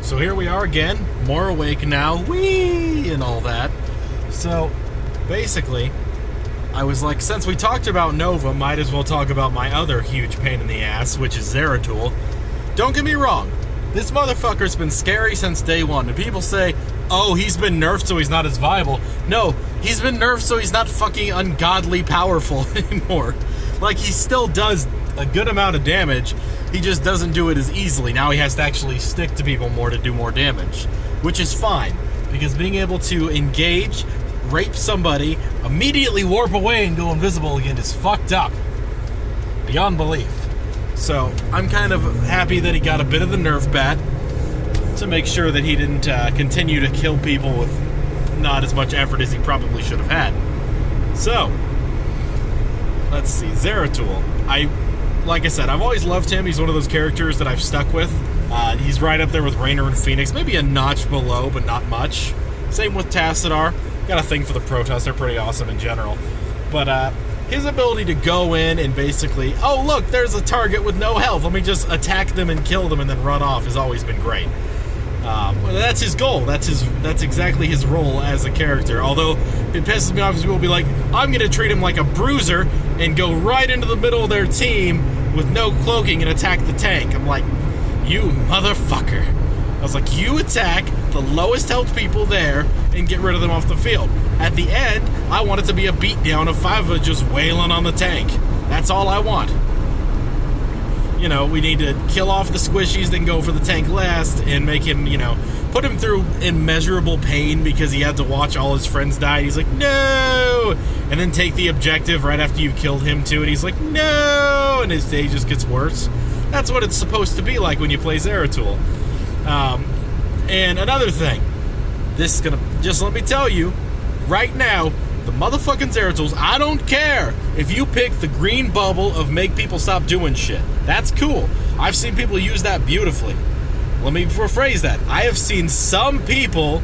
So here we are again, more awake now, wee, and all that. So, basically, I was like, since we talked about Nova, might as well talk about my other huge pain in the ass, which is Zeratul. Don't get me wrong, this motherfucker's been scary since day one, and people say, oh, he's been nerfed so he's not as viable. No, he's been nerfed so he's not fucking ungodly powerful anymore. Like, he still does a good amount of damage, he just doesn't do it as easily. Now he has to actually stick to people more to do more damage, which is fine, because being able to engage, rape somebody, immediately warp away and go invisible again is fucked up. Beyond belief. So, I'm kind of happy that he got a bit of the nerf bat to make sure that he didn't continue to kill people with not as much effort as he probably should have had. So, let's see, Zeratul. Like I said, I've always loved him. He's one of those characters that I've stuck with. He's right up there with Raynor and Phoenix, maybe a notch below, but not much. Same with Tassadar. Got a thing for the Protoss, they're pretty awesome in general. But his ability to go in and basically, oh look, there's a target with no health, let me just attack them and kill them and then run off, has always been great. That's his goal. That's exactly his role as a character. Although it pisses me off because people will be like, I'm going to treat him like a bruiser and go right into the middle of their team with no cloaking and attack the tank. I'm like, you motherfucker. I was like, you attack the lowest health people there and get rid of them off the field. At the end, I want it to be a beatdown of 5 of just wailing on the tank. That's all I want. You know, we need to kill off the squishies, then go for the tank last, and make him, put him through immeasurable pain because he had to watch all his friends die. And he's like, no! And then take the objective right after you killed him, too, and he's like, no! And his day just gets worse. That's what it's supposed to be like when you play Zeratul. And another thing, this is gonna, just let me tell you, right now, the motherfucking Zeratools, I don't care if you pick the green bubble of make people stop doing shit. That's cool. I've seen people use that beautifully. Let me rephrase that. I have seen some people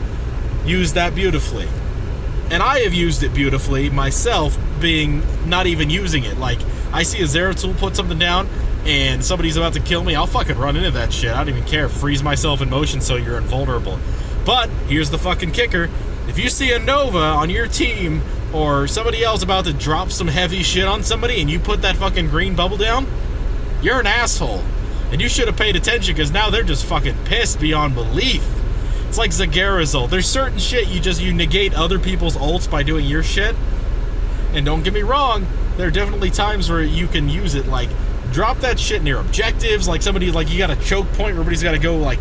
use that beautifully. And I have used it beautifully myself, being not even using it. Like, I see a Zeratul put something down and somebody's about to kill me, I'll fucking run into that shit. I don't even care. Freeze myself in motion so you're invulnerable. But here's the fucking kicker. If you see a Nova on your team or somebody else about to drop some heavy shit on somebody and you put that fucking green bubble down, you're an asshole. And you should have paid attention because now they're just fucking pissed beyond belief. It's like Zeratul. There's certain shit you negate other people's ults by doing your shit. And don't get me wrong, there are definitely times where you can use it, like drop that shit near objectives, like somebody, like you got a choke point where everybody's got to go like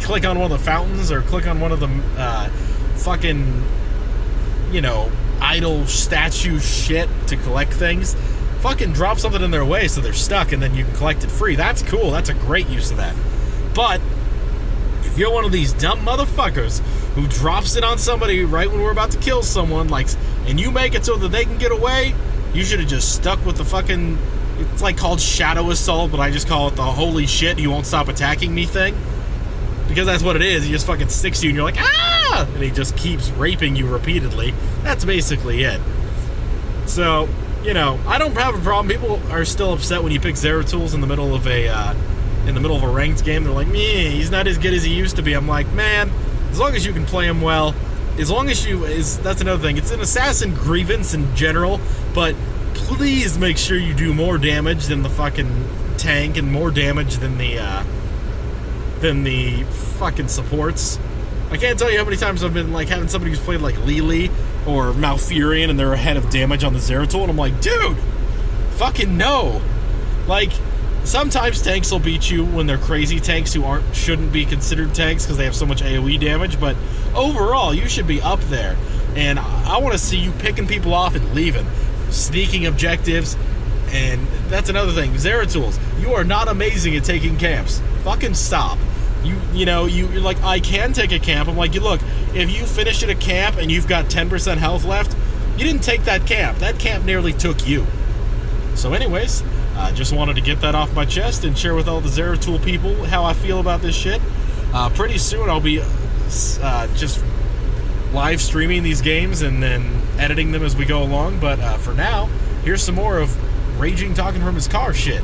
click on one of the fountains or click on one of the fucking, idol statue shit to collect things. Fucking drop something in their way so they're stuck and then you can collect it free. That's cool. That's a great use of that. But if you're one of these dumb motherfuckers who drops it on somebody right when we're about to kill someone, like, and you make it so that they can get away, you should have just stuck with the fucking, it's like called Shadow Assault, but I just call it the holy shit, you won't stop attacking me thing. Because that's what it is. He just fucking sticks you and you're like, ah! And he just keeps raping you repeatedly. That's basically it. So, I don't have a problem. People are still upset when you pick Zeratools in the middle of a ranked game. They're like, meh, he's not as good as he used to be. I'm like, man, as long as you can play him well, as long as that's another thing. It's an assassin grievance in general, but please make sure you do more damage than the fucking tank and more damage than the fucking supports. I can't tell you how many times I've been like having somebody who's played like Lili or Malfurion and they're ahead of damage on the Zeratul, and I'm like, dude, fucking no. Like, sometimes tanks will beat you when they're crazy tanks who shouldn't be considered tanks because they have so much AoE damage, but overall, you should be up there. And I want to see you picking people off and leaving, sneaking objectives, and that's another thing. Zeratools, you are not amazing at taking camps. Fucking stop. You're like, I can take a camp. I'm like, look, if you finish at a camp and you've got 10% health left, you didn't take that camp. That camp nearly took you. So anyways, just wanted to get that off my chest and share with all the Zeratul people how I feel about this shit. Pretty soon I'll be just live streaming these games and then editing them as we go along. But for now, here's some more of Raging talking from his car shit.